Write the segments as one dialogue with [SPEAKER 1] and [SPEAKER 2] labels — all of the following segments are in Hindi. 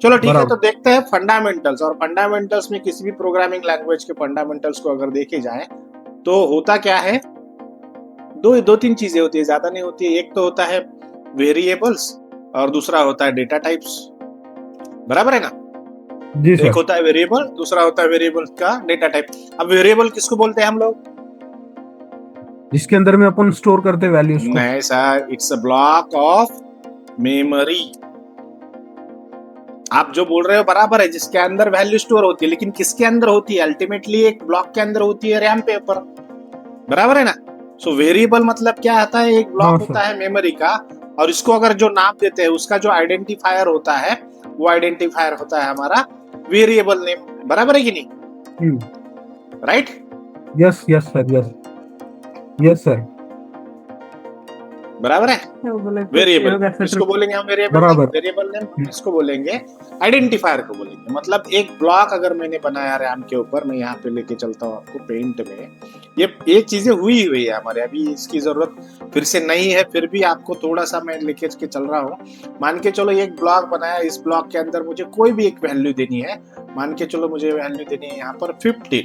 [SPEAKER 1] चलो ठीक है, तो
[SPEAKER 2] बराबर।
[SPEAKER 1] देखते हैं फंडामेंटल्स। और फंडामेंटल्स में किसी भी प्रोग्रामिंग लैंग्वेज के फंडामेंटल्स को अगर देखे जाए तो होता क्या है, दो तीन चीजें होती है, ज्यादा नहीं होती है। एक तो होता है वेरिएबल्स और दूसरा होता है डेटा टाइप्स, बराबर है ना।
[SPEAKER 2] जी
[SPEAKER 1] एक
[SPEAKER 2] सर।
[SPEAKER 1] होता है वेरिएबल, दूसरा होता है वेरिएबल का डेटा टाइप। अब वेरिएबल किसको बोलते हैं हम लोग?
[SPEAKER 2] जिसके अंदर में अपन स्टोर करते वैल्यूज को।
[SPEAKER 1] नहीं sir, it's a block of memory. आप जो बोल रहे हो बराबर है, जिसके अंदर वैल्यू स्टोर होती है, लेकिन किसके अंदर होती है? अल्टीमेटली एक ब्लॉक के अंदर होती है, रैम पेपर, बराबर है ना। सो वेरिएबल मतलब क्या आता है, एक ब्लॉक
[SPEAKER 2] हाँ
[SPEAKER 1] होता
[SPEAKER 2] सर।
[SPEAKER 1] है मेमोरी का, और इसको अगर जो नाम देते हैं उसका जो आइडेंटिफायर होता है, वो आइडेंटिफायर होता है हमारा वेरिएबल नेम, बराबर है कि नहीं? Right?
[SPEAKER 2] Yes yes sir, yes yes sir.
[SPEAKER 1] बराबर है। वेरिएबल इसको बोलेंगे हम, वेरिएबल नेम।
[SPEAKER 2] बराबर।
[SPEAKER 1] वेरिएबल नेम हम इसको बोलेंगे, आइडेंटिफायर को बोलेंगे। मतलब एक ब्लॉक अगर मैंने बनाया रैम के ऊपर, मैं यहाँ पे लेके चलता हूँ आपको पेंट में, ये चीजें हुई हुई है हमारे, अभी इसकी जरूरत फिर से नहीं है, फिर भी आपको थोड़ा सा मैं लेके के चल रहा हूँ। मान के चलो एक ब्लॉक बनाया, इस ब्लॉक के अंदर मुझे कोई भी एक वैल्यू देनी है। मान के चलो मुझे वैल्यू देनी है यहाँ पर 15।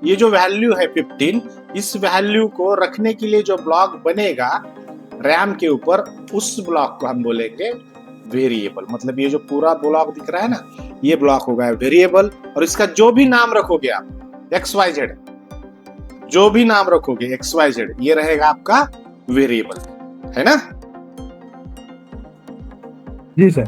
[SPEAKER 1] ये जो वैल्यू है 15, इस वैल्यू को रखने के लिए जो ब्लॉक बनेगा रैम के ऊपर, उस ब्लॉक को हम बोलेंगे वेरिएबल। मतलब ये जो पूरा ब्लॉक दिख रहा है ना, ये ब्लॉक होगा वेरिएबल। और इसका जो भी नाम रखोगे आप, एक्स वाई जेड, जो भी नाम रखोगे एक्स वाई जेड, ये रहेगा आपका वेरिएबल, है ना।
[SPEAKER 2] जी सर।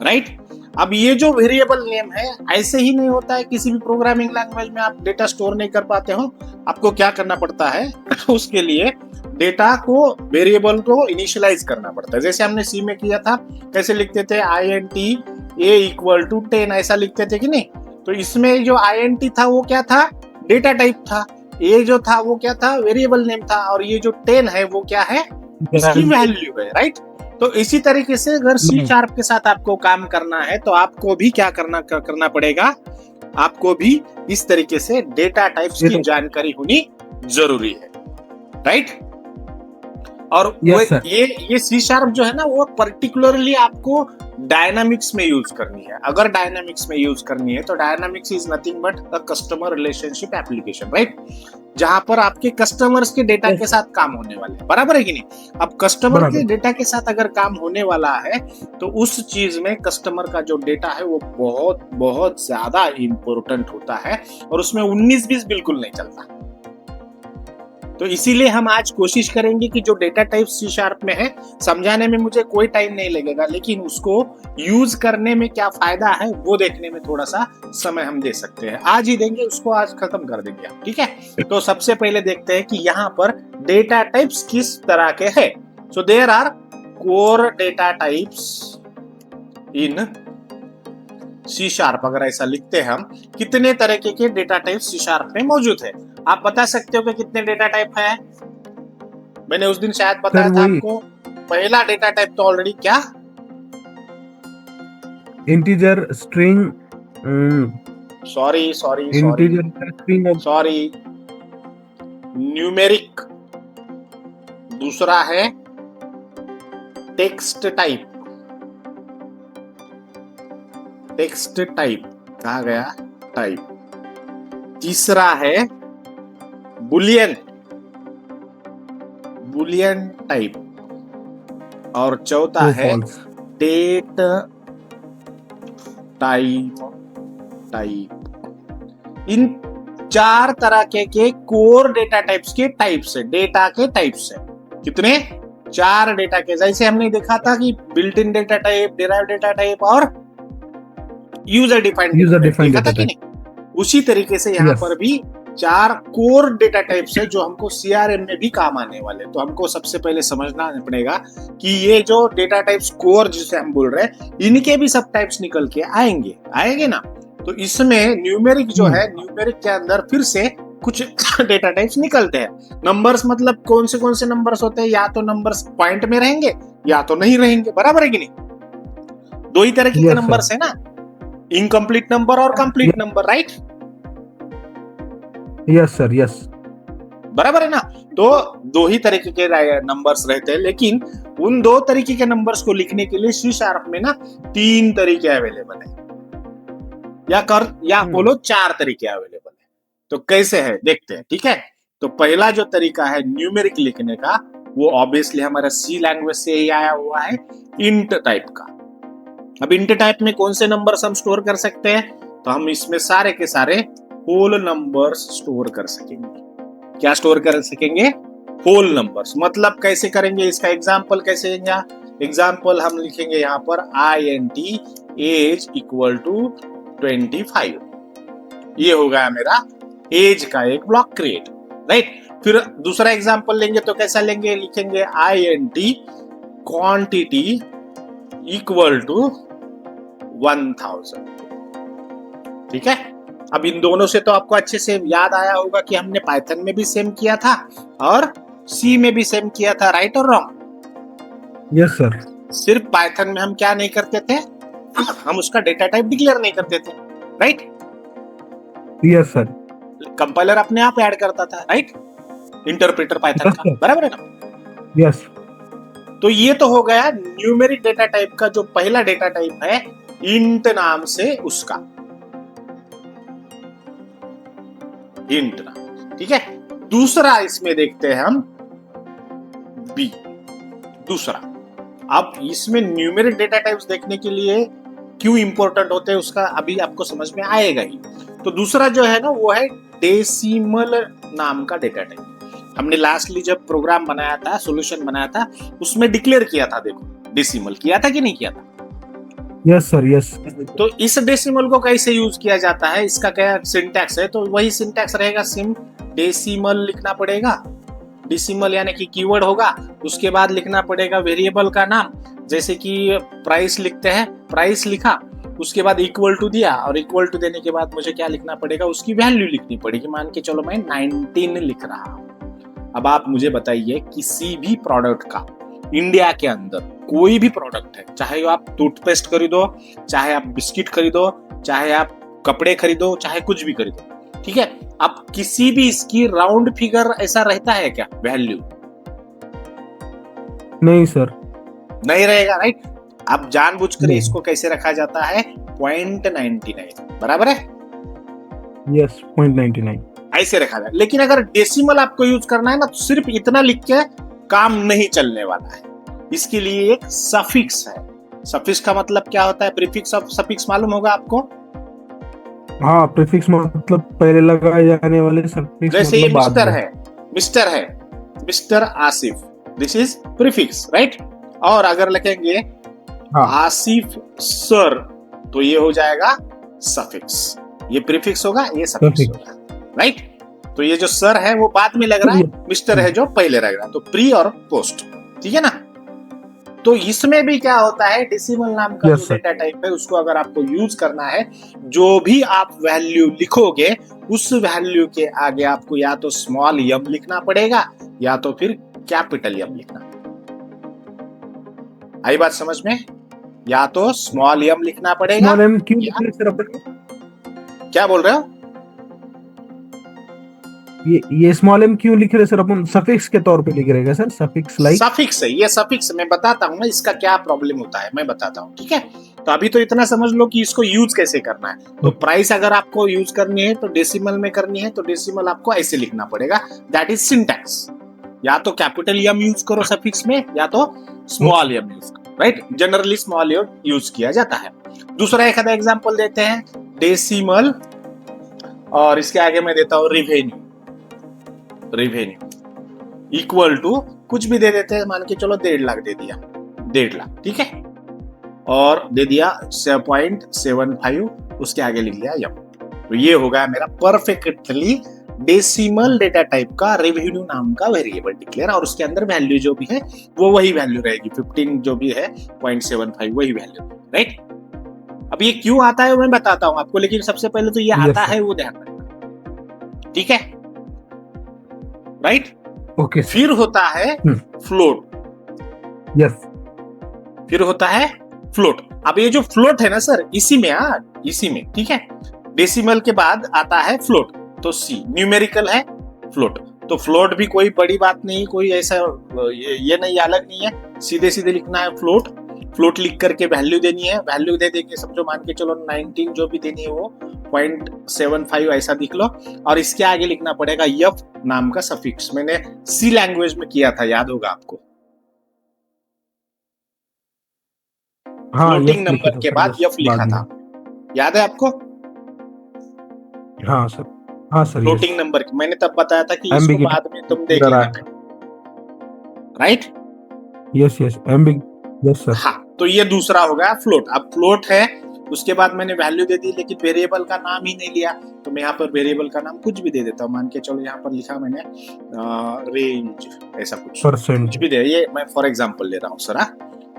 [SPEAKER 1] राइट। अब ये जो वेरिएबल नेम है, ऐसे ही नहीं होता है किसी भी प्रोग्रामिंग लैंग्वेज में आप डेटा स्टोर नहीं कर पाते हो। आपको क्या करना पड़ता है उसके लिए डेटा को, वेरिएबल को इनिशियलाइज करना पड़ता है। जैसे हमने सी में किया था, कैसे लिखते थे, INT A इक्वल टू 10, ऐसा लिखते थे कि नहीं। तो इसमें जो INT था वो क्या था, डेटा टाइप था। A जो था वो क्या था, वेरिएबल नेम था। और ये जो 10 है वो क्या है, इसकी वैल्यू है। राइट। तो इसी तरीके से अगर C# के साथ आपको काम करना है तो आपको भी क्या करना पड़ेगा, आपको भी इस तरीके से डेटा टाइप्स की जानकारी होनी जरूरी है। राइट। और
[SPEAKER 2] यस सर।
[SPEAKER 1] ये C# जो है ना, वो पर्टिकुलरली आपको डायनामिक्स में यूज करनी है। अगर डायनामिक्स में यूज करनी है तो dynamics is nothing but a customer relationship application, right, जहां पर आपके कस्टमर्स के डेटा के साथ काम होने वाले हैं, बराबर है कि नहीं। अब कस्टमर के डेटा के साथ अगर काम होने वाला है तो उस चीज में कस्टमर का जो डेटा है वो बहुत बहुत ज्यादा इंपॉर्टेंट होता है, और उसमें 19-20 बिल्कुल नहीं चलता। तो इसीलिए हम आज कोशिश करेंगे कि जो डेटा टाइप C# में है, समझाने में मुझे कोई टाइम नहीं लगेगा, लेकिन उसको यूज करने में क्या फायदा है वो देखने में थोड़ा सा समय हम दे सकते हैं। आज ही देंगे उसको, आज खत्म कर देंगे हम, ठीक है। तो सबसे पहले देखते हैं कि यहाँ पर डेटा टाइप्स किस तरह के हैं। So there are core data types in C#। अगर ऐसा लिखते हैं हम, कितने तरह के डेटा टाइप C# में मौजूद है। आप बता सकते हो कि कितने डेटा टाइप है? मैंने उस दिन शायद बताया था आपको, पहला डेटा टाइप तो ऑलरेडी क्या,
[SPEAKER 2] इंटीजर स्ट्रिंग,
[SPEAKER 1] सॉरी न्यूमेरिक। दूसरा है टेक्स्ट टाइप, कहा गया टाइप। तीसरा है बुलियन टाइप, और चौथा है डेट टाइप। इन 4 तरह के कोर डेटा टाइप्स के टाइप्स है, डेटा के टाइप्स है। कितने? 4 डेटा के। जैसे हमने देखा था कि built in data type, derive data type और यूजर डिफाइंड देखा था कि नहीं। उसी तरीके से यहाँ पर भी 4 कोर डेटा टाइप्स है जो हमको CRM में भी काम आने वाले। तो हमको सबसे पहले समझना पड़ेगा कि ये जो डेटा टाइप्स कोर जिसे हम बोल रहे हैं, इनके भी सब टाइप्स निकल के आएंगे ना। तो इसमें न्यूमेरिक जो है, न्यूमेरिक के अंदर फिर से कुछ डेटा टाइप्स निकलते हैं। नंबर्स मतलब कौन से नंबर्स होते हैं, या तो नंबर्स पॉइंट में रहेंगे या तो नहीं रहेंगे, बराबर है कि नहीं। 2 ही तरह के नंबर्स है ना, इनकम्प्लीट नंबर और complete number, right.
[SPEAKER 2] Yes sir, yes,
[SPEAKER 1] बराबर है ना। तो 2 ही तरीके के नंबर्स रहते हैं, लेकिन उन 2 तरीके के नंबर्स को लिखने के लिए C# में ना 3 तरीके अवेलेबल है। या बोलो 4 तरीके अवेलेबल है। तो कैसे है देखते हैं, ठीक है। तो पहला जो तरीका है न्यूमेरिक लिखने का, वो ऑब्वियसली हमारा सी लैंग्वेज से ही आया हुआ है, इंट टाइप का। अब इंट टाइप में कौन से नंबर्स हम स्टोर कर सकते हैं? तो हम इसमें सारे के सारे होल नंबर्स स्टोर कर सकेंगे। क्या स्टोर कर सकेंगे? Whole numbers. मतलब कैसे करेंगे, इसका एग्जाम्पल कैसे देंगे? एग्जाम्पल हम लिखेंगे यहाँ पर INT एज इक्वल टू 25। ये होगा मेरा एज का एक ब्लॉक क्रिएट, राइट। फिर दूसरा एग्जाम्पल लेंगे तो कैसा लेंगे? लिखेंगे INT क्वांटिटी इक्वल टू 1000। ठीक है। अब इन दोनों से तो आपको अच्छे से याद आया होगा कि हमने पाइथन में भी सेम किया था और सी में भी सेम किया था, राइट और रॉन्ग?
[SPEAKER 2] Yes sir.
[SPEAKER 1] सिर्फ पाइथन में हम क्या नहीं करते थे? हम उसका डेटा टाइप डिक्लेयर नहीं करते थे, राइट?
[SPEAKER 2] Yes sir.
[SPEAKER 1] कंपाइलर अपने आप ऐड करता था, राइट? इंटरप्रेटर पाइथन
[SPEAKER 2] Yes,
[SPEAKER 1] का,
[SPEAKER 2] sir.
[SPEAKER 1] बराबर है ना?
[SPEAKER 2] यस।
[SPEAKER 1] तो ये तो हो गया न्यूमेरिक डेटा टाइप का जो पहला डेटा टाइप है, इंट नाम से उसका, इंट नाम, ठीक है। दूसरा इसमें देखते हैं हम बी, दूसरा। अब इसमें न्यूमेरिक डेटा टाइप्स देखने के लिए क्यों इंपॉर्टेंट होते हैं उसका अभी आपको समझ में आएगा ही। तो दूसरा जो है ना वो है डेसिमल नाम का डेटा टाइप। हमने लास्टली जब प्रोग्राम बनाया था, सॉल्यूशन बनाया था, उसमें डिक्लेयर किया था, देखो डेसिमल किया था कि नहीं किया था?
[SPEAKER 2] Yes sir, yes.
[SPEAKER 1] तो इस डेसिमल को कैसे यूज किया जाता है, इसका क्या सिंटैक्स है? तो वही सिंटैक्स रहेगा, सिम डेसिमल लिखना पड़ेगा। डेसिमल यानी कि कीवर्ड होगा, उसके बाद लिखना पड़ेगा वेरिएबल का नाम, जैसे कि प्राइस लिखते हैं, प्राइस लिखा, उसके बाद इक्वल टू दिया, और इक्वल टू देने के बाद मुझे क्या लिखना पड़ेगा? उसकी वैल्यू लिखनी पड़ेगी। मान के चलो मैं 19 लिख रहा हूं। अब आप मुझे बताइए, किसी भी प्रोडक्ट का इंडिया के अंदर कोई भी प्रोडक्ट है, चाहे आप टूथपेस्ट खरीदो, चाहे आप बिस्किट खरीदो, चाहे आप कपड़े खरीदो, चाहे कुछ भी खरीदो, ठीक है, अब किसी भी इसकी राउंड फिगर ऐसा रहता है क्या वैल्यू?
[SPEAKER 2] नहीं सर,
[SPEAKER 1] नहीं रहेगा, राइट। अब जानबूझकर
[SPEAKER 2] नहीं।
[SPEAKER 1] इसको कैसे रखा जाता है? 0.99, बराबर है,
[SPEAKER 2] यस, 0.99
[SPEAKER 1] ऐसे रखा जाए। लेकिन अगर डेसिमल आपको यूज करना है ना, तो सिर्फ इतना लिख के काम नहीं चलने वाला है, इसके लिए एक सफिक्स है। सफिक्स का मतलब क्या होता है? प्रीफिक्स और सफिक्स मालूम होगा आपको?
[SPEAKER 2] हाँ, प्रीफिक्स मतलब पहले लगाए जाने वाले सफिक्स।
[SPEAKER 1] जैसे ये
[SPEAKER 2] मतलब बाद
[SPEAKER 1] मिस्टर
[SPEAKER 2] में।
[SPEAKER 1] है, मिस्टर है, mister Asif, this is prefix, right. और अगर लिखेंगे
[SPEAKER 2] हाँ।
[SPEAKER 1] आसिफ सर, तो ये हो जाएगा सफिक्स। ये प्रीफिक्स होगा, ये सफिक्स होगा, राइट। तो ये जो सर है वो बाद में लग रहा है, मिस्टर है जो पहले लग रहा है, तो प्री और पोस्ट, ठीक है ना। तो इसमें भी क्या होता है, डेसिमल नाम का
[SPEAKER 2] Yes,
[SPEAKER 1] जो
[SPEAKER 2] sir.
[SPEAKER 1] डेटा टाइप है, उसको अगर आपको यूज करना है, जो भी आप वैल्यू लिखोगे उस वैल्यू के आगे आपको या तो स्मॉल एम लिखना पड़ेगा या तो फिर कैपिटल एम लिखना। आई बात समझ में? या तो स्मॉल एम लिखना पड़ेगा।
[SPEAKER 2] स्मॉल एम क्यों
[SPEAKER 1] या-
[SPEAKER 2] लिख रहे सर अपन?
[SPEAKER 1] क्या बोल रहे हो?
[SPEAKER 2] ये स्मॉल एम क्यों लिख रहे सर अपन? सफिक्स के तौर पे लिख रहे हैं सर, सफिक्स लाइक।
[SPEAKER 1] सफिक्स है, ये सफिक्स मैं बताता हूँ ना, इसका क्या प्रॉब्लम होता है मैं बताता हूँ, ठीक है। तो अभी तो इतना समझ लो कि इसको यूज कैसे करना है। तो प्राइस अगर आपको यूज करनी है तो डेसिमल में करनी है, तो डेसिमल आपको ऐसे लिखना पड़ेगा, दैट इज सिंटैक्स। या तो कैपिटल एम यूज करो सफिक्स में, या तो स्मॉल एम यूज करो, right. Generally small M use किया जाता है। दूसरा एक एग्जांपल देते हैं, डेसिमल, और इसके आगे मैं देता हूँ रिवेन्यू। रिवेन्यू इक्वल टू कुछ भी दे देते हैं, मान के चलो 1.5 लाख दे दिया, 1.5 लाख, ठीक है, और दे दिया 0.75, उसके आगे लिख दिया यम। तो ये होगा मेरा परफेक्टली डेसिमल डेटा टाइप का रेवेन्यू नाम का वेरिएबल डिक्लेयर, और उसके अंदर वैल्यू जो भी है वो वही वैल्यू रहेगी, 15 जो भी है 0.75 वही वैल्यू, राइट। अब ये क्यों आता है मैं बताता हूं आपको, लेकिन सबसे पहले तो ये आता है वो ध्यान रखना, ठीक है, राइट।
[SPEAKER 2] ओके।
[SPEAKER 1] फिर होता है फ्लोट,
[SPEAKER 2] यस।
[SPEAKER 1] फिर होता है फ्लोट। अब ये जो फ्लोट है ना सर, इसी में इसी में, ठीक है, डेसिमल के बाद आता है फ्लोट, तो सी न्यूमेरिकल है फ्लोट। तो फ्लोट भी कोई बड़ी बात नहीं, कोई ऐसा ये नहीं अलग नहीं है, सीधे सीधे लिखना है फ्लोट। फ्लोट लिख करके वैल्यू देनी है, वैल्यू दे देंगे, समझो मान के चलो 19 जो भी देनी है वो 0.75 ऐसा लिख लो, और इसके आगे लिखना पड़ेगा यफ नाम का सफिक्स। मैंने सी लैंग्वेज में किया था, याद होगा आपको।
[SPEAKER 2] हाँ,
[SPEAKER 1] फ्लोटिंग
[SPEAKER 2] यस लिखे
[SPEAKER 1] नंबर
[SPEAKER 2] थे
[SPEAKER 1] के
[SPEAKER 2] सर,
[SPEAKER 1] बाद
[SPEAKER 2] यस
[SPEAKER 1] यफ लिखा
[SPEAKER 2] बाद
[SPEAKER 1] था,
[SPEAKER 2] में।
[SPEAKER 1] याद है आपको?
[SPEAKER 2] हाँ सर, हाँ सर, यस।
[SPEAKER 1] फ्लोटिंग नंबर मैंने तब बताया था कि इसको
[SPEAKER 2] एम्बिगिटी
[SPEAKER 1] बाद में तुम देख
[SPEAKER 2] एरर
[SPEAKER 1] लेना, right?
[SPEAKER 2] Yes yes yes sir.
[SPEAKER 1] हाँ, तो ये दूसरा हो गया फ्लोट। अब फ्लोट है, उसके बाद मैंने वैल्यू दे दी, लेकिन वेरिएबल का नाम ही नहीं लिया, तो मैं यहाँ पर वेरिएबल का नाम कुछ भी दे देता हूँ। मान के चलो यहाँ पर लिखा मैंने रेंज, ऐसा कुछ
[SPEAKER 2] परसेंट
[SPEAKER 1] भी दे, ये मैं फॉर एग्जांपल ले रहा हूँ सर।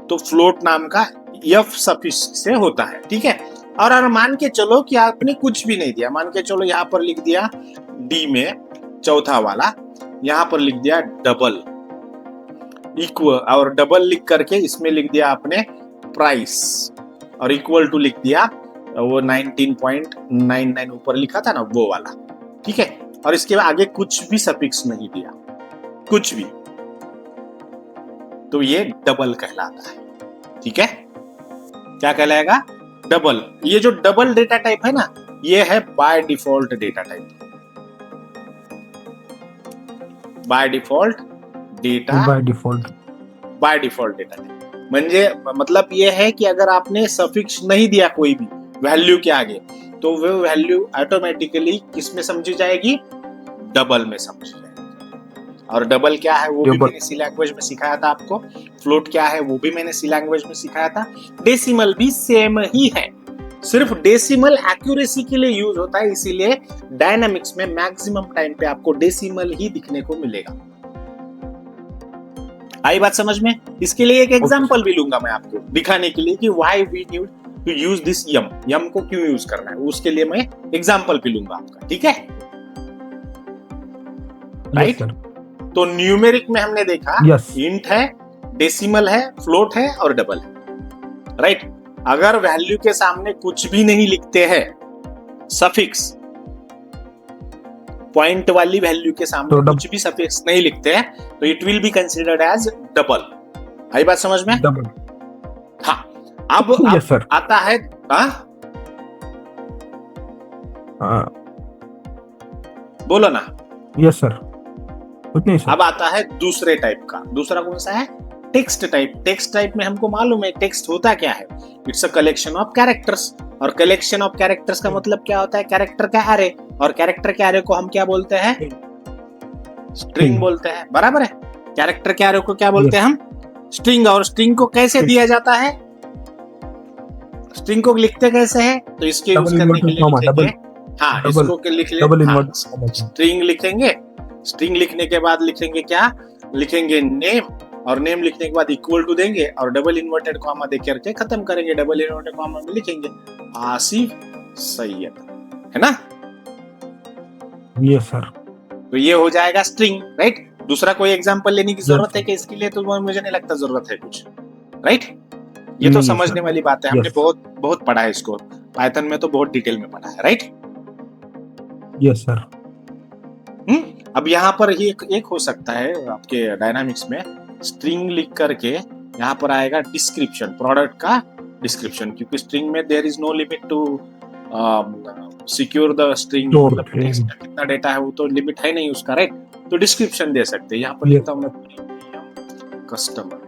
[SPEAKER 1] तो फ्लोट नाम का यफ सफिक्स से होता है, ठीक है। और अगर मान के चलो कि आपने कुछ भी नहीं दिया, मान के चलो यहाँ पर लिख दिया डी में चौथा वाला, यहाँ पर लिख दिया डबल इक्वल, और डबल लिख करके इसमें लिख दिया आपने प्राइस, और इक्वल टू लिख दिया वो 19.99 ऊपर लिखा था ना वो वाला, ठीक है। और इसके आगे कुछ भी सफिक्स नहीं दिया, कुछ भी, तो ये डबल कहलाता है, ठीक है। क्या कहलाएगा? डबल। ये जो डबल डेटा टाइप है ना, ये है by default data type, by default data, by default data type. म्हणजे मतलब ये है कि अगर आपने सफिक्स नहीं दिया कोई भी वैल्यू के आगे, तो वो वैल्यू ऑटोमेटिकली किस में समझी जाएगी? डबल में समझी जाएगी। और डबल क्या है वो भी मैंने सी लैंग्वेज में सिखाया था आपको, फ्लोट क्या है वो भी मैंने सी लैंग्वेज में सिखाया था, डेसिमल भी सेम ही है, सिर्फ डेसिमल एक्यूरेसी के लिए यूज होता है, इसीलिए डायनामिक्स में मैक्सिमम टाइम पे आपको डेसिमल ही दिखने को मिलेगा। आई बात समझ में? इसके लिए एक एग्जांपल भी लूंगा मैं आपको दिखाने के लिए कि why we need to use this yum, yum को क्यों यूज करना है, उसके लिए मैं एग्जांपल भी लूंगा आपका, ठीक है, राइट? तो न्यूमेरिक में हमने देखा इंट है, डेसिमल है, फ्लोट है और डबल है, राइट? अगर वैल्यू के सामने कुछ भी नहीं लिखते हैं, सफिक्स पॉइंट वाली वैल्यू के सामने कुछ भी सफिक्स नहीं लिखते हैं, तो it will be considered as double. आई बात समझ में?
[SPEAKER 2] डबल।
[SPEAKER 1] हाँ, अब आता है बोलो ना।
[SPEAKER 2] Yes sir. नहीं सर।
[SPEAKER 1] अब आता है दूसरे टाइप का। दूसरा कौन सा है? Text type. टेक्स्ट टाइप में हमको मालूम है टेक्स्ट होता क्या है, it's a collection of characters, और कलेक्शन ऑफ कैरेक्टर्स का मतलब क्या होता है? कैरेक्टर का एरे, और कैरेक्टर के एरे को हम क्या बोलते हैं? स्ट्रिंग बोलते हैं, बराबर है। कैरेक्टर के एरे को क्या बोलते हैं हम? स्ट्रिंग। और स्ट्रिंग को कैसे दिया जाता है? स्ट्रिंग को लिखते कैसे हैं? तो इसके यूज करने के लिए लिखेंगे, हाँ, इसको लिख लेंगे, स्ट्रिंग लिखेंगे। स्ट्रिंग लिखने के बाद लिखेंगे क्या? लिखेंगे नेम, और नेम लिखने के बाद इक्वल टू देंगे, और डबल इन्वर्टेड कॉमा दे करके खत्म करेंगे। डबल इन्वर्टेड कॉमा में लिखेंगे आसिफ सैयद, है ना?
[SPEAKER 2] Yes sir.
[SPEAKER 1] तो ये हो जाएगा स्ट्रिंग, राइट? दूसरा कोई एग्जांपल लेने की जरूरत है कि इसके लिए? तो मुझे नहीं लगता जरूरत है कुछ, राइट? ये तो समझने वाली बात है, हमने बहुत पढ़ा है इसको, पाइथन में तो बहुत डिटेल में पढ़ा है, राइट?
[SPEAKER 2] Yes sir.
[SPEAKER 1] अब यहाँ पर ही एक हो सकता है आपके डायनामिक्स में, स्ट्रिंग लिख करके यहाँ पर आएगा डिस्क्रिप्शन, प्रोडक्ट का डिस्क्रिप्शन, क्योंकि स्ट्रिंग में there is no limit to secure the string, कितना डेटा है वो तो लिमिट है नहीं उसका, राइट? तो डिस्क्रिप्शन दे सकते हैं। यहाँ पर लिखता हूँ मैं कस्टमर,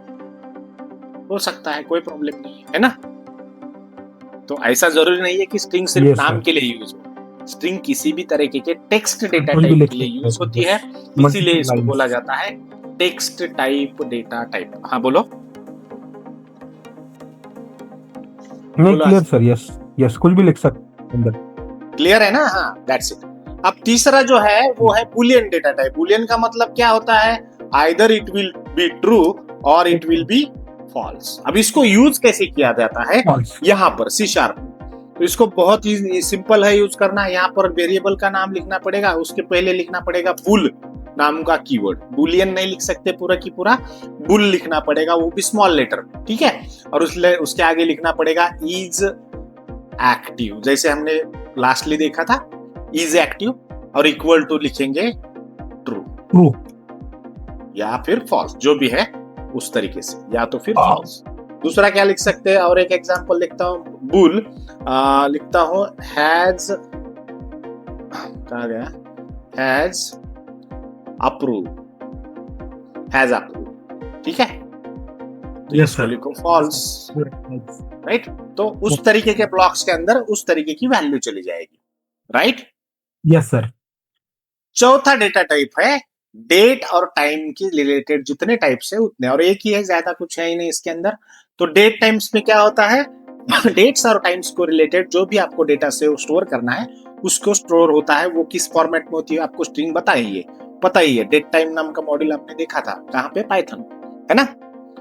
[SPEAKER 1] हो सकता है, कोई प्रॉब्लम नहीं है ना? तो ऐसा जरूरी नहीं है कि स्ट्रिंग सिर्फ नाम के लिए यूज हो। स्ट्रिंग किसी भी तरीके के टेक्स्ट डेटा टाइप के लिए यूज होती है, इसीलिए इसको बोला जाता है टेक्स्ट टाइप डेटा टाइप। हाँ बोलो।
[SPEAKER 2] Clear sir. यस यस, कुछ भी लिख सकते अंदर।
[SPEAKER 1] क्लियर है ना? हाँ, दैट्स इट। अब तीसरा जो है वो है बुलियन डेटा टाइप। बुलियन का मतलब क्या होता है? Either it will be true और इट विल बी फॉल्स। अब इसको यूज कैसे किया जाता है? यहाँ पर C#। तो इसको बहुत ही सिंपल है यूज करना। यहाँ पर वेरिएबल का नाम लिखना पड़ेगा, उसके पहले लिखना पड़ेगा बुल नाम का कीवर्ड। बुलियन नहीं लिख सकते पूरा की पूरा, बुल लिखना पड़ेगा, वो भी स्मॉल लेटर, ठीक है? और उसके आगे लिखना पड़ेगा इज एक्टिव, जैसे हमने लास्टली देखा था, इज एक्टिव, और इक्वल टू लिखेंगे ट्रू या फिर फॉल्स, जो भी है उस तरीके से, या तो फिर फॉल्स, दूसरा क्या लिख सकते हैं, और एक एग्जांपल लिखता हूँ, बुल लिखता हूँ हैज, कहा गया, हैज अप्रूव, हैज अप्रूव, ठीक है, तो
[SPEAKER 2] Yes,
[SPEAKER 1] इसको
[SPEAKER 2] sir.
[SPEAKER 1] लिखो फॉल्स, राइट। तो उस तरीके के ब्लॉक्स के अंदर उस तरीके की वैल्यू चली जाएगी, राइट।
[SPEAKER 2] Yes sir.
[SPEAKER 1] चौथा डेटा टाइप है डेट और टाइम के रिलेटेड, जितने टाइप्स है उतने, और एक ही है, ज्यादा कुछ है ही नहीं इसके अंदर। तो डेट टाइम्स में क्या होता है, डेट्स और टाइम्स को रिलेटेड जो भी आपको डेटा से स्टोर करना है उसको स्टोर होता है। वो किस फॉर्मेट में होती है आपको स्ट्रिंग पता ही है। डेट टाइम नाम का मॉड्यूल आपने देखा था कहाँ पे, पाइथन, है ना।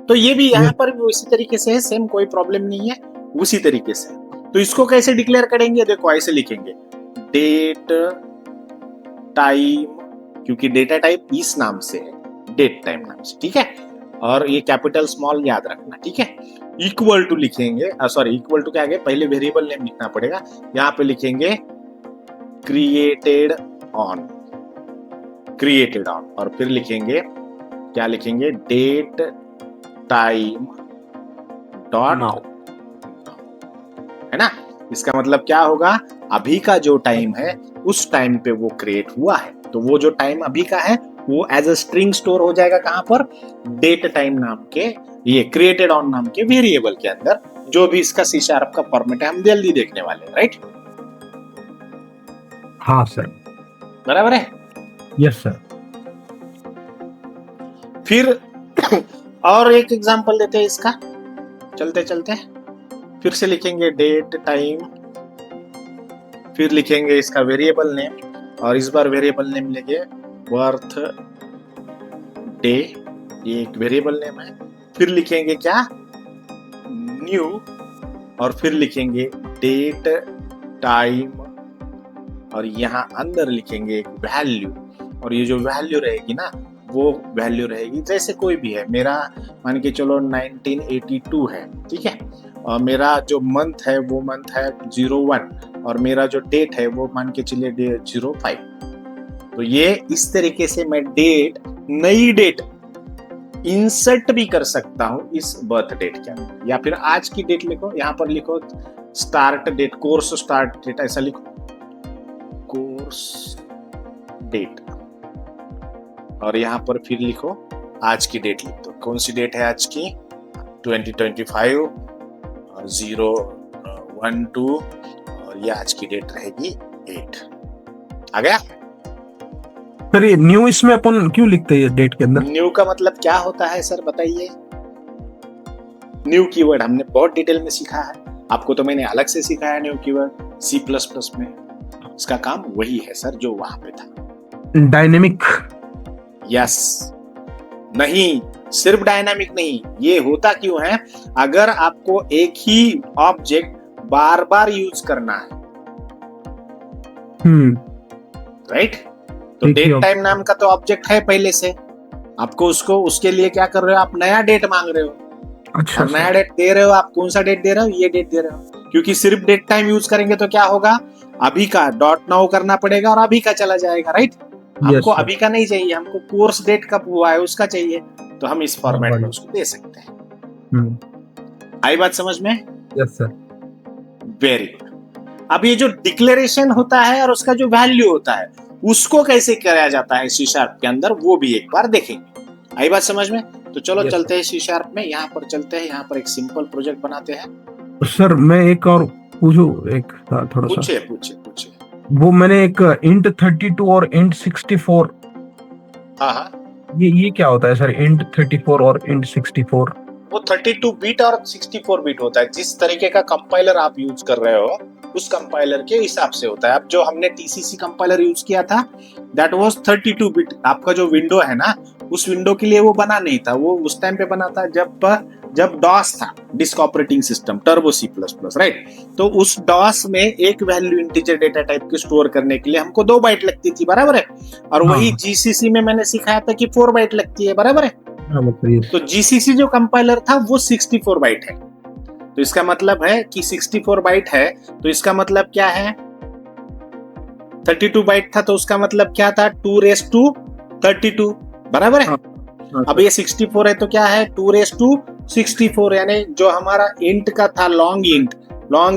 [SPEAKER 1] तो ये भी यहाँ पर भी उसी तरीके से है, सेम, कोई प्रॉब्लम नहीं है, उसी तरीके से। तो इसको कैसे डिक्लेयर करेंगे, देखो ऐसे लिखेंगे, डेट टाइम, क्योंकि डेटा टाइप इस नाम से है, डेट टाइम नाम से, ठीक है। और ये कैपिटल स्मॉल याद रखना, ठीक है। इक्वल टू लिखेंगे, सॉरी इक्वल टू क्या आगे, पहले वेरिएबल नेम लिखना पड़ेगा, यहाँ पे लिखेंगे क्रिएटेड ऑन, और फिर लिखेंगे, क्या लिखेंगे, डेट टाइम डॉट नाउ, है ना। इसका मतलब क्या होगा, अभी का जो टाइम है उस टाइम पे वो क्रिएट हुआ है, तो वो जो टाइम अभी का है वो एज अ स्ट्रिंग स्टोर हो जाएगा कहां पर, डेट टाइम नाम के, ये क्रिएटेड ऑन नाम के वेरिएबल के अंदर, जो भी इसका C# का फॉर्मेट है, हम जल्दी देखने वाले, राइट।
[SPEAKER 2] हाँ सर।
[SPEAKER 1] बराबर है।
[SPEAKER 2] Yes sir.
[SPEAKER 1] फिर और एक एग्जांपल देते हैं इसका, चलते चलते फिर से लिखेंगे डेट टाइम, फिर लिखेंगे इसका वेरिएबल नेम, और इस बार वेरिएबल नेम लेंगे बर्थ डे, ये एक वेरिएबल नेम है। फिर लिखेंगे क्या, न्यू, और फिर लिखेंगे डेट टाइम, और यहाँ अंदर लिखेंगे एक वैल्यू, और ये जो वैल्यू रहेगी ना वो वैल्यू रहेगी जैसे कोई भी है, मेरा मान के चलो 1982 है, ठीक है, और मेरा जो मंथ है वो मंथ है 01, और मेरा जो डेट है वो मान के चलिए 05। तो ये इस तरीके से मैं डेट, नई डेट इंसर्ट भी कर सकता हूं इस बर्थ डेट के अंदर, या फिर आज की डेट लिखो, यहां पर लिखो start date, course start date, ऐसा लिखो कोर्स डेट, और यहां पर फिर लिखो आज की डेट, लिख दो कौन सी डेट है आज की, 2025 और 012, और ये आज की डेट रहेगी 8। आ गया।
[SPEAKER 2] सर ये न्यू इसमें अपन क्यों लिखते हैं डेट के अंदर?
[SPEAKER 1] न्यू का मतलब क्या होता है सर बताइए। न्यू कीवर्ड हमने बहुत डिटेल में सीखा है, आपको तो मैंने अलग से सिखाया न्यू कीवर्ड C++ में, इसका काम वही है सर जो वहां पे था।
[SPEAKER 2] डायनेमिक।
[SPEAKER 1] यस, नहीं सिर्फ डायनामिक नहीं, ये होता क्यों है, अगर आपको एक ही ऑब्जेक्ट बार बार यूज करना है, राइट, तो डेट टाइम नाम का तो ऑब्जेक्ट है पहले से, आपको उसको, उसके लिए क्या कर रहे हो, आप नया डेट मांग रहे हो।
[SPEAKER 2] अच्छा,
[SPEAKER 1] और नया डेट दे रहे हो, आप कौन सा डेट दे रहे हो, ये डेट दे रहे हो, क्योंकि सिर्फ डेट टाइम यूज करेंगे तो क्या होगा, अभी का डॉट नाउ करना पड़ेगा और अभी का चला जाएगा, राइट। हमको अभी का नहीं चाहिए, हमको कोर्स डेट कब हुआ है उसका चाहिए, तो हम इस फॉर्मेट में उसको दे सकते हैं। आई बात समझ में?
[SPEAKER 2] Yes sir.
[SPEAKER 1] Very good. अब ये जो डिक्लेरेशन होता है और उसका जो वैल्यू होता है उसको कैसे कराया जाता है C# के अंदर, वो भी एक बार देखेंगे। आई बात समझ में? तो चलो चलते हैं C# में, यहाँ पर चलते हैं, यहाँ पर एक सिंपल प्रोजेक्ट बनाते हैं।
[SPEAKER 2] सर मैं एक और पूछूं, एक थोड़ा सा
[SPEAKER 1] पूछे।
[SPEAKER 2] वो मैंने एक int 32 और int 64,
[SPEAKER 1] हाँ,
[SPEAKER 2] ये क्या होता है सर, int 34 और int 64?
[SPEAKER 1] वो 32 बिट और 64 बिट होता है, जिस तरीके का कंपाइलर आप यूज कर रहे हो उस कंपाइलर के हिसाब से होता है। अब जो हमने TCC कंपाइलर यूज किया था दैट वाज 32 बिट। आपका जो विंडो है ना, उस विंडो के लिए वो बना नहीं था, वो उस टाइम पे बना था जब DOS था, disk operating system, turbo C++, right. तो उस DOS में एक वैल्यू इंटीजर डेटा टाइप के स्टोर करने के लिए हमको 2 बाइट लगती थी, बराबर है। और वही GCC में मैंने सिखाया था कि 4 बाइट लगती है, बराबर है। तो GCC जो कंपाइलर था वो 64 बाइट है, तो इसका मतलब है कि 64 बाइट है, तो इसका मतलब क्या है, 32 बाइट था तो उसका मतलब क्या था, 2 raised to 32, बराबर है। अब ये 64 है तो क्या है, 2 raised to 64, यानी जो हमारा इंट का था लॉन्ग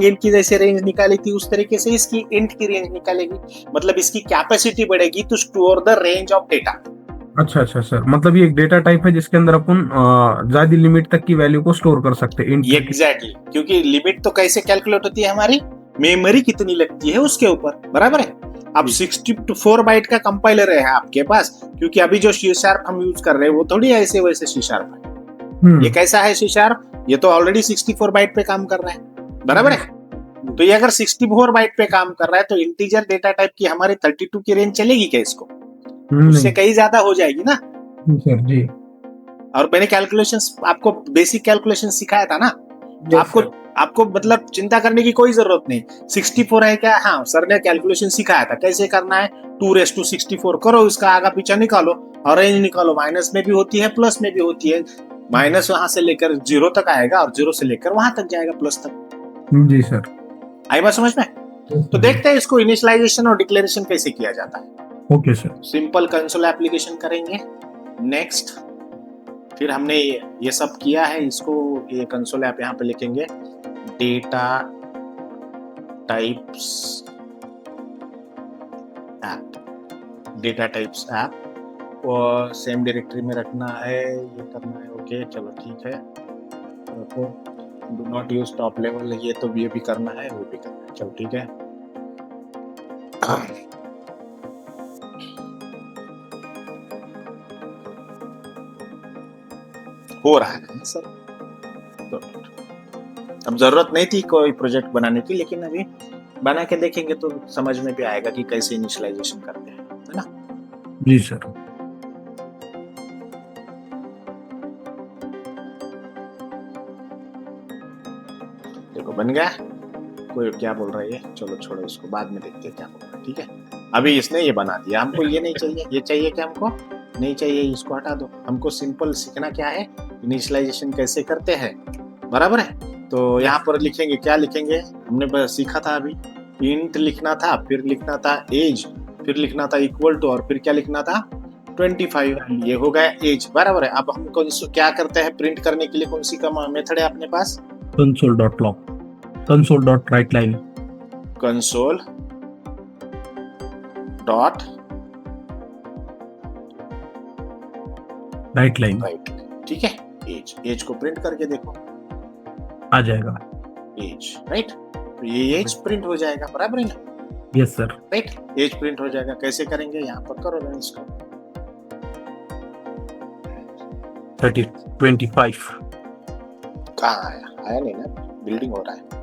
[SPEAKER 1] इंट की जैसे रेंज निकाली थी उस तरीके से इसकी इंट की रेंज निकालेगी, मतलब इसकी कैपेसिटी बढ़ेगी to store the range of data.
[SPEAKER 2] अच्छा अच्छा सर, मतलब ये एक डेटा टाइप है जिसके अंदर अपन ज्यादा लिमिट तक की वैल्यू को स्टोर कर सकते हैं।
[SPEAKER 1] एग्जैक्टली, क्योंकि लिमिट तो कैसे कैलकुलेट होती है हमारी, मेमोरी कितनी लगती है उसके ऊपर, बराबर है। अब 64 बाइट का कंपाइलर है आपके पास, क्योंकि अभी जो C# हम यूज कर रहे हैं वो थोड़ी ऐसे वैसे C# है। ये कैसा है C#? ये तो ऑलरेडी 64 बाइट पे काम कर रहा है, बराबर है। तो ये अगर 64 बाइट पे काम कर रहा है तो इंटीजर डेटा टाइप की हमारी 32 की रेंज चलेगी क्या इसको? उससे कहीं ज्यादा हो जाएगी ना
[SPEAKER 2] सर जी।
[SPEAKER 1] और मैंने कैलकुलेशंस आपको बेसिक कैलकुलेशन सिखाया था ना, तो आपको मतलब चिंता करने की कोई जरूरत नहीं। 64 है क्या? हाँ, सर ने कैलकुलेशन सिखाया था कैसे करना है। 2⁻64 करो, इसका आगा पीछा निकालो और रेंज निकालो। माइनस में भी होती है, प्लस में भी होती है। माइनस वहां से लेकर 0 तक आएगा और 0 से लेकर वहां तक जाएगा, प्लस तक।
[SPEAKER 2] जी सर,
[SPEAKER 1] आई बात समझ में? तो देखते हैं इसको इनिशियलाइजेशन और डिक्लेरेशन कैसे किया जाता है।
[SPEAKER 2] Okay sir.
[SPEAKER 1] Simple console application करेंगे, नेक्स्ट। फिर हमने ये सब किया है, इसको ये कंसोल ऐप यहाँ पे लिखेंगे डेटा टाइप्स ऐप, और सेम डायरेक्टरी में रखना है, ये करना है। ओके चलो ठीक है, रखो। Do not use top level, ये तो ये भी करना है, वो भी करना है। चलो ठीक है। हो रहा है सर। तो अब जरूरत नहीं थी कोई प्रोजेक्ट बनाने की, लेकिन अभी बना के देखेंगे तो समझ में भी आएगा कि कैसे इनिशियलाइजेशन करते हैं, है ना?
[SPEAKER 2] जी सर।
[SPEAKER 1] देखो बन गया। कोई क्या बोल रहा है, चलो छोड़ो इसको, बाद में देखते हैं क्या बोल रहा है। ठीक है, अभी इसने ये बना दिया। हमको ये नहीं चाहिए, ये चाहिए क्या? हमको नहीं चाहिए, इसको हटा दो। हमको सिंपल सीखना क्या है, इनिशियलाइजेशन कैसे करते हैं, बराबर है। तो यहाँ पर लिखेंगे, क्या लिखेंगे? हमने बस सीखा था अभी, इंट लिखना था, फिर लिखना था एज, फिर लिखना था इक्वल टू, और फिर क्या लिखना था 25। ये हो गया एज, बराबर है। अब हम क्या करते हैं प्रिंट करने के लिए, कौन सी का मेथड है अपने पास?
[SPEAKER 2] console.log, console.writeline,
[SPEAKER 1] console dot
[SPEAKER 2] writeline
[SPEAKER 1] right, ठीक है। एज को प्रिंट करके देखो,
[SPEAKER 2] आ जाएगा।
[SPEAKER 1] Age, right. तो ये एज प्रिंट हो जाएगा, बराबर है ना?
[SPEAKER 2] Yes sir.
[SPEAKER 1] Right, age print हो जाएगा। कैसे करेंगे? यहाँ पर करो ना इसको।
[SPEAKER 2] 25
[SPEAKER 1] कहाँ आया? आया नहीं ना, बिल्डिंग हो रहा है।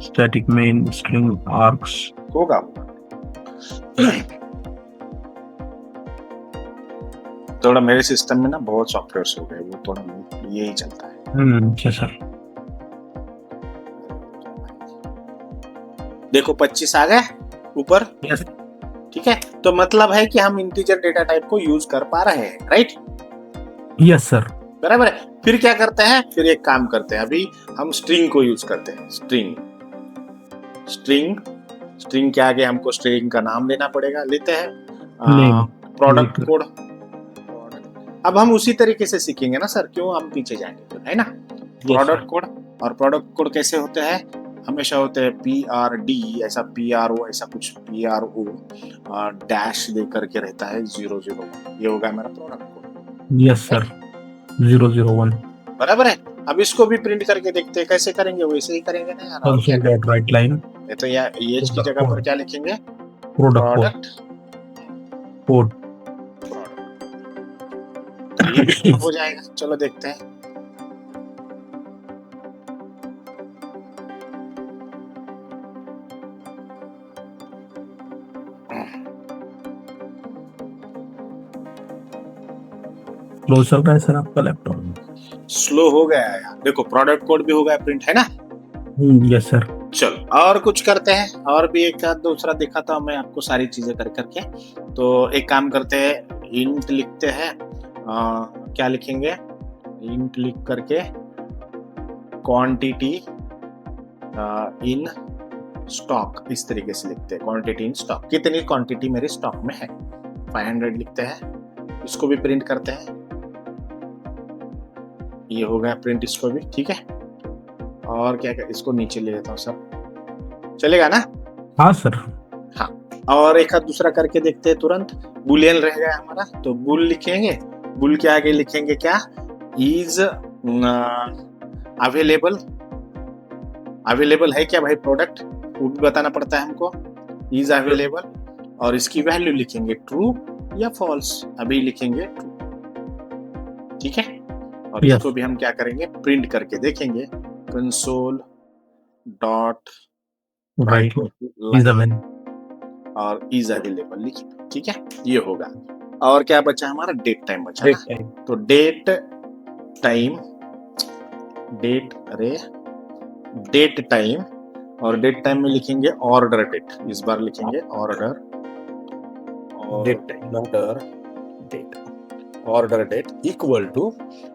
[SPEAKER 2] स्टैटिक मेन स्ट्रिंग आर्क्स
[SPEAKER 1] होगा। थोड़ा मेरे सिस्टम में ना बहुत सॉफ्टवेयर हो गए, वो थोड़ा यही चलता है।
[SPEAKER 2] अच्छा सर।
[SPEAKER 1] देखो 25 आ गए ऊपर।
[SPEAKER 2] यस।
[SPEAKER 1] ठीक है, तो मतलब है कि हम इंटीजर डेटा टाइप को यूज कर पा रहे हैं, राइट?
[SPEAKER 2] Yes sir.
[SPEAKER 1] बराबर है। फिर क्या करते हैं? फिर एक काम करते हैं, अभी हम स्ट्रिंग को यूज करते हैं। स्ट्रिंग के आगे हमको स्ट्रिंग का नाम देना पड़ेगा। लेते हैं प्रोडक्ट कोड। अब हम उसी तरीके से सीखेंगे ना सर, क्यों हम पीछे जाएंगे, है ना? प्रोडक्ट कोड, और प्रोडक्ट कोड कैसे होते हैं? हमेशा होते हैं PRD, ऐसा PRO, ऐसा कुछ PRO डैश दे करके रहता है 001। ये होगा मेरा प्रोडक्ट कोड।
[SPEAKER 2] यस सर, 001
[SPEAKER 1] बराबर है। अब इसको भी प्रिंट करके देखते हैं कैसे करेंगे, वैसे ही करेंगे ना यार।
[SPEAKER 2] console.writeline,
[SPEAKER 1] तो ये एज की जगह पर क्या लिखेंगे?
[SPEAKER 2] Product code.
[SPEAKER 1] ये हो जाएगा। चलो देखते हैं।
[SPEAKER 2] स्लो चल रहा है सर आपका लैपटॉप?
[SPEAKER 1] स्लो हो गया है यार। देखो प्रोडक्ट कोड भी हो गया प्रिंट, है ना?
[SPEAKER 2] Yes sir.
[SPEAKER 1] चलो और कुछ करते हैं, और भी एक आध दूसरा दिखाता हूँ मैं आपको सारी चीजें कर करके। तो एक काम करते हैं, इंट लिखते हैं। क्या लिखेंगे? इंट लिख करके क्वांटिटी इन स्टॉक इस तरीके से लिखते हैं, क्वांटिटी इन स्टॉक, कितनी क्वांटिटी मेरे स्टॉक में है, 500 लिखते हैं, इसको भी प्रिंट करते हैं, ये हो गया प्रिंट इसको भी, ठीक है। और क्या क्या, इसको नीचे ले लेता हूँ, सब चलेगा ना?
[SPEAKER 2] हाँ सर।
[SPEAKER 1] हाँ, और एक हाथ दूसरा करके देखते हैं तुरंत। बुलियन रह गया हमारा, तो बुल लिखेंगे, बुल के आगे लिखेंगे क्या, इज अवेलेबल, अवेलेबल है क्या भाई प्रोडक्ट, वो भी बताना पड़ता है हमको, इज अवेलेबल, और इसकी वैल्यू लिखेंगे ट्रू या फॉल्स, अभी लिखेंगे ट्रू, ठीक है। और
[SPEAKER 2] Yes.
[SPEAKER 1] इसको भी हम क्या करेंगे, प्रिंट करके देखेंगे, console dot
[SPEAKER 2] right is available,
[SPEAKER 1] और इज अवेलेबल लिखेंगे, ठीक है, ये होगा। और क्या बचा हमारा, डेट टाइम बचा ना? तो डेट टाइम, डेट टाइम, और डेट टाइम में लिखेंगे ऑर्डर डेट, इस बार लिखेंगे ऑर्डर डेट इक्वल टू,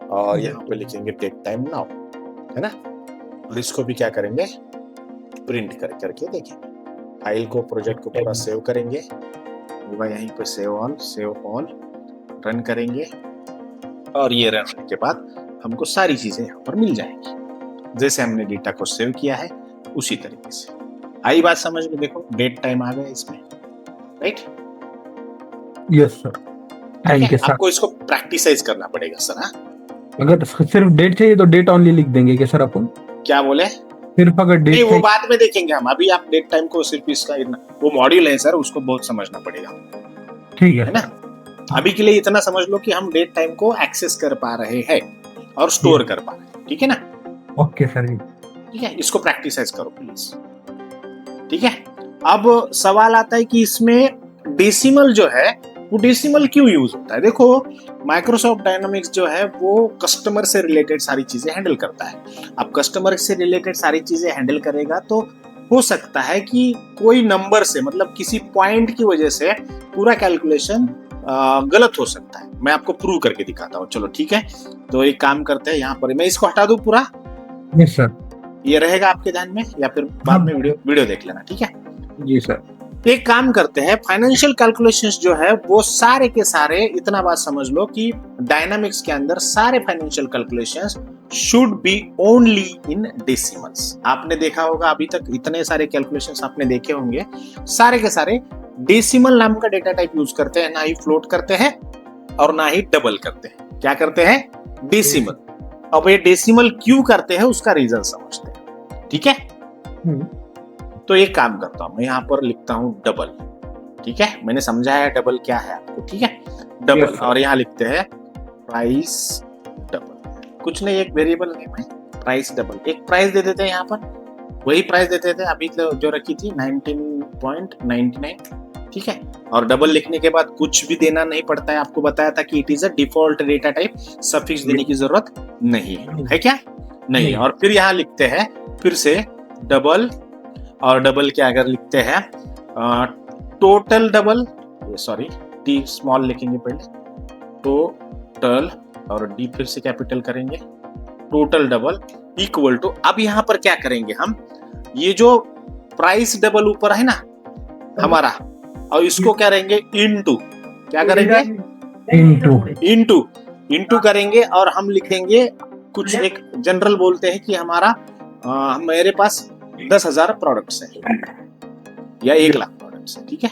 [SPEAKER 1] और यहाँ पे लिखेंगे डेट टाइम नाउ, है ना। और इसको भी क्या करेंगे, प्रिंट करके देखेंगे, फाइल को, प्रोजेक्ट को पूरा सेव करेंगे, यहीं पे सेव ऑल रन करेंगे, और ये रन होने के बाद हमको सारी चीजें यहाँ पर मिल जाएंगी, जैसे हमने डेटा को सेव किया है उसी तरीके से। आई बात समझ में? देखो डेट टाइम आ गया इसमें, राइट?
[SPEAKER 2] Yes sir. टाइम के साथ
[SPEAKER 1] आपको इसको प्रैक्टिसाइज करना पड़ेगा सर। हाँ,
[SPEAKER 2] अगर सिर्फ डेट चाहिए तो डेट ओनली लिख देंगे क्या सर अपन?
[SPEAKER 1] क्या बोले?
[SPEAKER 2] सिर्फ अगर डेट
[SPEAKER 1] नहीं, वो बाद में देखेंगे हम, अभी आप डेट टाइम को सिर्फ इसका वो मॉड्यूल है सर, उसको बहुत समझना पड़ेगा,
[SPEAKER 2] ठीक है
[SPEAKER 1] ना। अभी के लिए इतना समझ लो कि हम डेट टाइम को एक्सेस कर पा रहे हैं और स्टोर कर पा रहे हैं, ठीक है ना?
[SPEAKER 2] ओके सर जी,
[SPEAKER 1] ठीक है, इसको प्रैक्टिसाइज करो प्लीज, ठीक है। अब सवाल आता है कि इसमें डेसिमल जो है, वो डेसिमल क्यों यूज होता है? देखो, माइक्रोसॉफ्ट डायनामिक्स जो है वो कस्टमर से रिलेटेड सारी चीजें हैंडल करता है। अब कस्टमर से रिलेटेड सारी चीजें हैंडल करेगा तो हो सकता है कि कोई नंबर से, मतलब किसी पॉइंट की वजह से पूरा कैलकुलेशन गलत हो सकता है। मैं आपको प्रूव करके दिखाता हूँ, चलो ठीक है। तो एक काम करते हैं, यहाँ पर मैं इसको हटा दूं पूरा,
[SPEAKER 2] यस सर,
[SPEAKER 1] ये रहेगा आपके ध्यान में, या फिर बाद में वीडियो देख लेना, ठीक है
[SPEAKER 2] जी सर।
[SPEAKER 1] एक काम करते हैं, फाइनेंशियल कैलकुलेशंस जो है वो सारे के सारे, इतना बात समझ लो कि डायनामिक्स के अंदर सारे financial calculations should be only in decimals. आपने देखा होगा अभी तक इतने सारे कैलकुलेशंस आपने देखे होंगे, सारे के सारे डेसिमल नाम का डेटा टाइप यूज करते हैं, ना ही फ्लोट करते हैं और ना ही डबल करते हैं। क्या करते हैं? डेसिमल। अब ये डेसिमल क्यों करते हैं उसका रीजन समझते हैं, ठीक है। तो एक काम करता हूं, मैं यहाँ पर लिखता हूं डबल, ठीक है। मैंने समझाया डबल क्या है आपको, ठीक है, डबल। और यहाँ लिखते हैं प्राइस डबल, कुछ नहीं, एक वेरिएबल नेम है प्राइस डबल, एक प्राइस दे देते हैं यहाँ पर, वही प्राइस देते थे अभी तो जो रखी थी 19.99, ठीक है। और डबल लिखने के बाद कुछ भी देना नहीं पड़ता है, आपको बताया था कि it is a default data type, suffix देने की जरूरत नहीं है क्या? नहीं। और फिर यहाँ लिखते हैं फिर से डबल, और डबल के अगर लिखते हैं total double, sorry T small लिखेंगे पहले, टोटल, और डी फिर से कैपिटल करेंगे, टोटल डबल इक्वल टू, अब यहाँ पर क्या करेंगे हम, ये जो प्राइस डबल ऊपर है ना हमारा, और इसको क्या करेंगे इनटू, क्या करेंगे इनटू करेंगे, और हम लिखेंगे कुछ एक जनरल बोलते हैं कि हमारा मेरे पास 10,000 प्रोडक्ट्स हैं या 1,00,000 प्रोडक्ट्स हैं, ठीक है।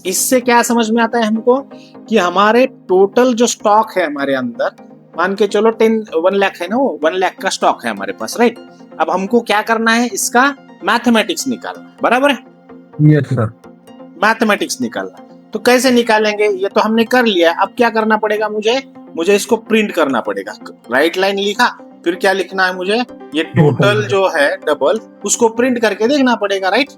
[SPEAKER 1] इससे क्या समझ में आता है हमको कि हमारे टोटल जो स्टॉक है हमारे अंदर, मान के चलो 1 लाख है ना, वो 1 लाख का स्टॉक है हमारे पास, राइट। अब हमको क्या करना है, इसका मैथमेटिक्स निकालना, बराबर है?
[SPEAKER 2] Yes sir.
[SPEAKER 1] मैथमेटिक्स निकालना, तो कैसे निकालेंगे? ये तो हमने कर लिया, अब क्या करना पड़ेगा मुझे इसको प्रिंट करना पड़ेगा। राइट लाइन लिखा, फिर क्या लिखना है मुझे, ये टोटल जो है डबल, उसको प्रिंट करके देखना पड़ेगा, राइट?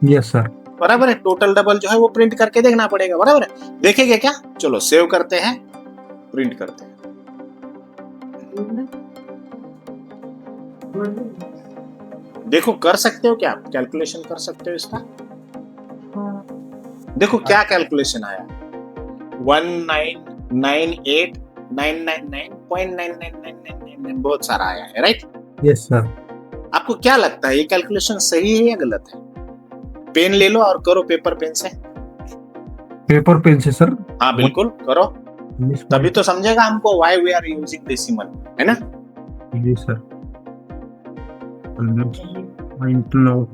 [SPEAKER 2] यस सर,
[SPEAKER 1] बराबर है। टोटल डबल जो है वो प्रिंट करके देखना पड़ेगा, बराबर है। देखेंगे क्या? चलो सेव करते हैं, प्रिंट करते हैं। देखो कर सकते हो क्या, कैलकुलेशन कर सकते हो इसका। देखो क्या कैलकुलेशन आया, 1998,999.99999, बहुत सारा आया है, राइट?
[SPEAKER 2] Yes sir.
[SPEAKER 1] आपको क्या लगता है ये कैलकुलेशन सही है या गलत है? पेन ले लो और करो पेपर पेन से।
[SPEAKER 2] पेपर पेन से सर।
[SPEAKER 1] हाँ बिल्कुल करो, तभी तो समझेगा हमको why we are using decimal, है ना?
[SPEAKER 2] जी सर। 19.9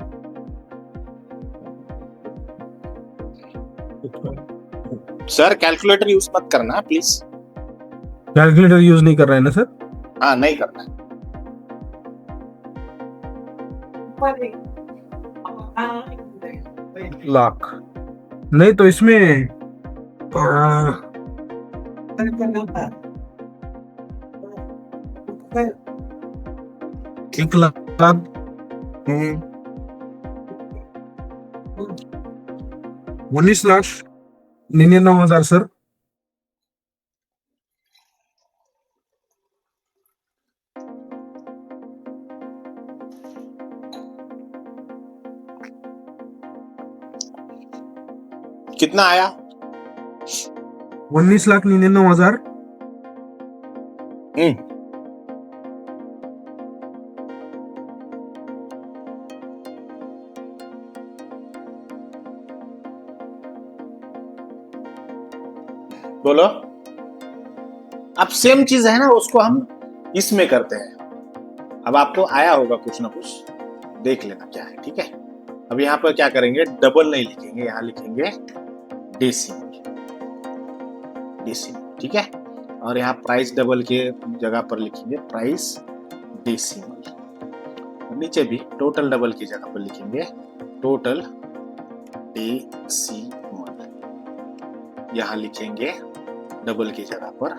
[SPEAKER 1] सर कैलकुलेटर यूज मत करना प्लीज।
[SPEAKER 2] कैलकुलेटर यूज नहीं कर रहे हैं ना सर?
[SPEAKER 1] हाँ नहीं करना है।
[SPEAKER 2] लाख नहीं तो इसमें 1 लाख 19,99,000 सर।
[SPEAKER 1] कितना आया?
[SPEAKER 2] 19,99,000।
[SPEAKER 1] बोलो। अब सेम चीज है ना, उसको हम इसमें करते हैं। अब आपको आया होगा कुछ ना कुछ, देख लेना क्या है, ठीक है? अब यहाँ पर क्या करेंगे, डबल नहीं लिखेंगे, यहाँ लिखेंगे डेसिमल, डेसिमल, ठीक है? और यहाँ प्राइस डबल के जगह पर लिखेंगे प्राइस डेसिमल, और नीचे भी टोटल डबल की जगह पर लिखेंगे टोटल डेसिमल, यहाँ लिखेंगे डबल की जगह पर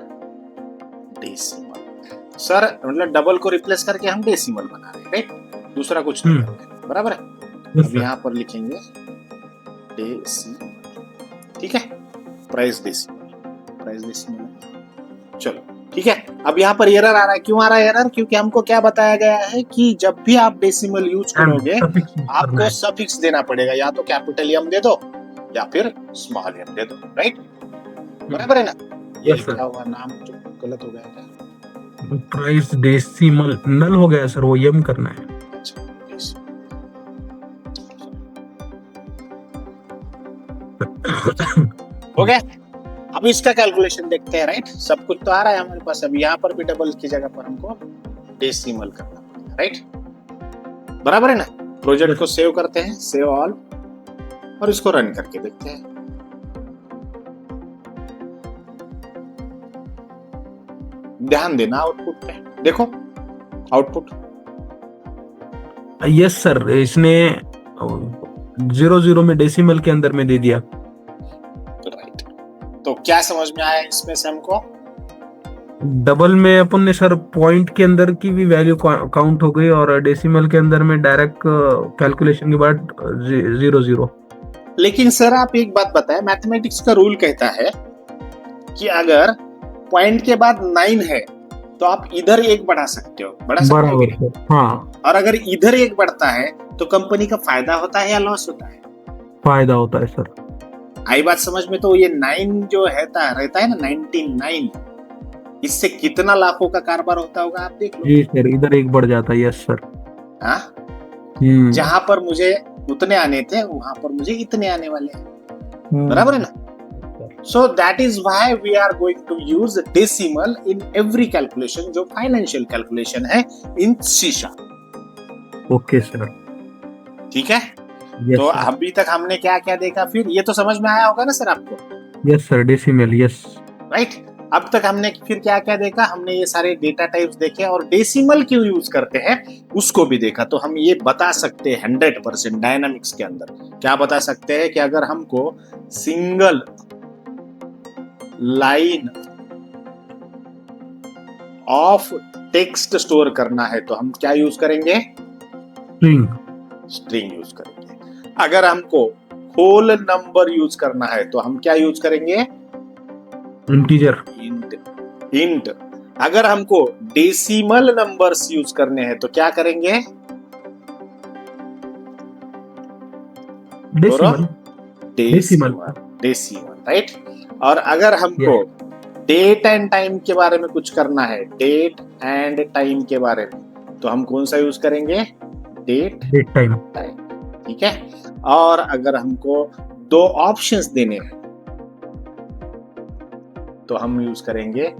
[SPEAKER 1] डेसिमल। सर मतलब डबल को रिप्लेस करके हम डेसिमल बना रहे हैं, राइट? दूसरा कुछ नहीं कर रहे, बराबर है? अब यहाँ पर लिखेंगे डेसिमल, ठीक है? Price decimal, price decimal. चलो ठीक है। अब यहाँ पर एरर आ रहा है, क्यों आ रहा है एरर? क्योंकि हमको क्या बताया गया है कि जब भी आप डेसिमल यूज करोगे आपको सफिक्स देना पड़ेगा, या तो कैपिटल एम दे दो या फिर स्मॉल एम दे दो, राइट? बराबर है ना? ये क्या हुआ, नाम तो गलत हो गया क्या?
[SPEAKER 2] प्राइस डेसिमल नल हो गया सर, वो एम करना है।
[SPEAKER 1] अच्छा हो गया। अब इसका कैलकुलेशन देखते हैं, राइट? सब कुछ तो आ रहा है हमारे पास। अब यहाँ पर भी डबल की जगह पर हमको डेसिमल करना पड़ेगा, राइट? बराबर है ना? प्रोजेक्ट को सेव करते हैं, सेव ऑल, और इसको रन करके देखते हैं। ध्यान देना आउटपुट पे, देखो आउटपुट।
[SPEAKER 2] यस सर, इसने 00 में डेसिमल के अंदर में दे दिया।
[SPEAKER 1] राइट, तो क्या समझ में आया इसमें से हमको?
[SPEAKER 2] डबल में अपन ने सर पॉइंट के अंदर की भी वैल्यू काउंट हो गई, और डेसिमल के अंदर में डायरेक्ट कैलकुलेशन के बाद 00।
[SPEAKER 1] लेकिन सर आप एक बात बताएं, मैथमेटिक्स का रूल कहता है कि अगर पॉइंट के बाद 9 है तो आप इधर एक बढ़ा सकते हो, बढ़ा सकते हो कि?
[SPEAKER 2] हाँ।
[SPEAKER 1] और अगर इधर एक बढ़ता है तो कंपनी का फायदा होता है या लॉस होता है?
[SPEAKER 2] फायदा होता है सर।
[SPEAKER 1] आई बात समझ में? तो ये 9 जो रहता है ना, 99, इससे कितना लाखों का कारोबार होता होगा आप देख लो।
[SPEAKER 2] जी सर, इधर एक बढ़ जाता है। Yes sir.
[SPEAKER 1] हाँ, जहां पर मुझे उतने आने थे वहां पर मुझे इतने आने वाले हैं, बराबर है ना? So that is why we are going to use decimal in every calculation जो financial calculation है in C#।
[SPEAKER 2] ओके सर,
[SPEAKER 1] ठीक है? तो अभी तक हमने क्या क्या देखा, फिर ये तो समझ में आया होगा ना सर आपको?
[SPEAKER 2] Yes sir, decimal, yes
[SPEAKER 1] right. अब तक हमने फिर क्या क्या देखा? हमने ये सारे डेटा टाइप्स देखे, और डेसिमल क्यों यूज करते हैं उसको भी देखा। तो हम ये बता सकते हैं 100% डायनामिक्स के अंदर क्या बता सकते हैं कि अगर हमको single line of text store करना है तो हम क्या यूज करेंगे? स्ट्रिंग यूज करेंगे। अगर हमको होल नंबर यूज करना है तो हम क्या यूज करेंगे?
[SPEAKER 2] Integer,
[SPEAKER 1] int. अगर हमको डेसिमल नंबर्स यूज करने हैं तो क्या करेंगे? Decimal, right? और अगर हमको डेट एंड टाइम के बारे में कुछ करना है, डेट एंड टाइम के बारे में, तो हम कौन सा यूज करेंगे? Date
[SPEAKER 2] date time.
[SPEAKER 1] टाइम, ठीक है। और अगर हमको 2 ऑप्शंस देने हैं तो हम यूज करेंगे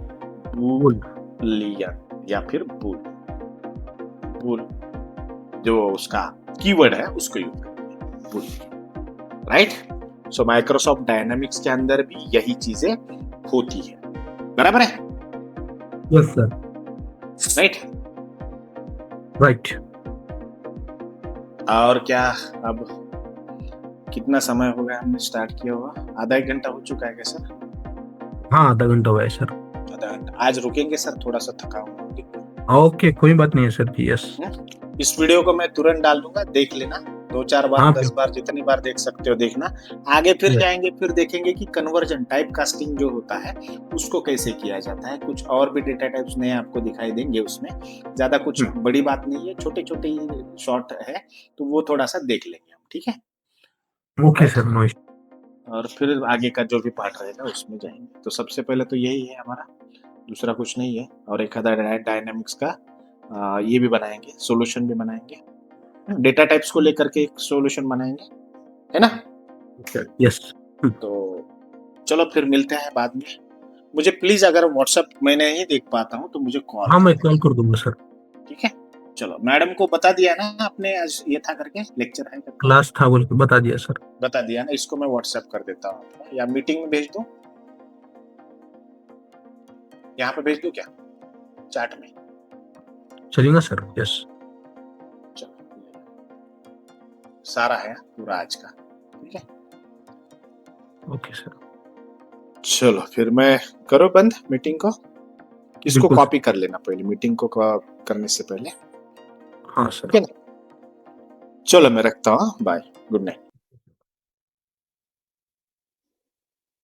[SPEAKER 1] बूलियन या फिर बूल जो उसका कीवर्ड है उसको यूज करेंगे बूलियन, राइट। सो माइक्रोसॉफ्ट डायनामिक्स के अंदर भी यही चीजें होती है, बराबर है?
[SPEAKER 2] Yes sir.
[SPEAKER 1] राइट।
[SPEAKER 2] राइट।
[SPEAKER 1] और क्या, अब कितना समय हो गया हमने स्टार्ट किया हुआ? आधा 1 घंटा हो चुका है क्या सर?
[SPEAKER 2] हाँ, आधा घंटा हुआ है सर।
[SPEAKER 1] आधा घंटा। आज रुकेंगे सर, थोड़ा सा थका हुआ हूं।
[SPEAKER 2] ओके, कोई बात नहीं है सर जी। यस।
[SPEAKER 1] इस वीडियो को मैं तुरंत डाल दूंगा, देख लेना 2-4 बार,
[SPEAKER 2] हाँ,
[SPEAKER 1] 10 बार, जितनी बार देख सकते हो देखना। आगे फिर
[SPEAKER 2] Yes.
[SPEAKER 1] जाएंगे, फिर देखेंगे कि कन्वर्जन टाइप कास्टिंग जो होता है उसको कैसे किया जाता है। कुछ और भी डेटा टाइप्स नए आपको दिखाई देंगे उसमें। ज्यादा कुछ बड़ी बात नहीं है, छोटे छोटे शॉर्ट है, तो वो थोड़ा सा देख लेंगे हम, ठीक है?
[SPEAKER 2] Okay sir, no issue.
[SPEAKER 1] और फिर आगे का जो भी पार्ट रहेगा उसमें जाएंगे। तो सबसे पहले तो यही है हमारा, दूसरा कुछ नहीं है। और एक आधा डायनामिक्स का ये भी बनाएंगे, सॉल्यूशन भी बनाएंगे, डेटा टाइप्स को लेकर के एक सॉल्यूशन बनाएंगे, है ना?
[SPEAKER 2] यस।
[SPEAKER 1] तो चलो फिर मिलते हैं बाद में। मुझे प्लीज, अगर व्हाट्सएप मैं नहीं देख पाता हूँ तो मुझे कॉल
[SPEAKER 2] हाँ, मैं कॉल कर दूंगा सर।
[SPEAKER 1] ठीक है? चलो, मैडम को बता दिया ना आपने, आज ये था करके, लेक्चर है करके
[SPEAKER 2] क्लास था बोल के बता दिया सर।
[SPEAKER 1] बता दिया ना? इसको मैं व्हाट्सएप कर देता हूँ या मीटिंग में भेज दूं? यहाँ पे भेज दूं क्या, चैट में?
[SPEAKER 2] चलेगा सर। यस।
[SPEAKER 1] चलो, सारा है पूरा आज का, ठीक है?
[SPEAKER 2] Okay sir.
[SPEAKER 1] चलो फिर मैं, करो बंद मीटिंग को। इसको
[SPEAKER 2] बिल्कुल।
[SPEAKER 1] कॉपी कर लेना पहले, मीटिंग को करने से पहले।
[SPEAKER 2] हाँ सर।
[SPEAKER 1] ठीक है ना? चलो मैं रखता हूँ, बाय, गुड नाइट।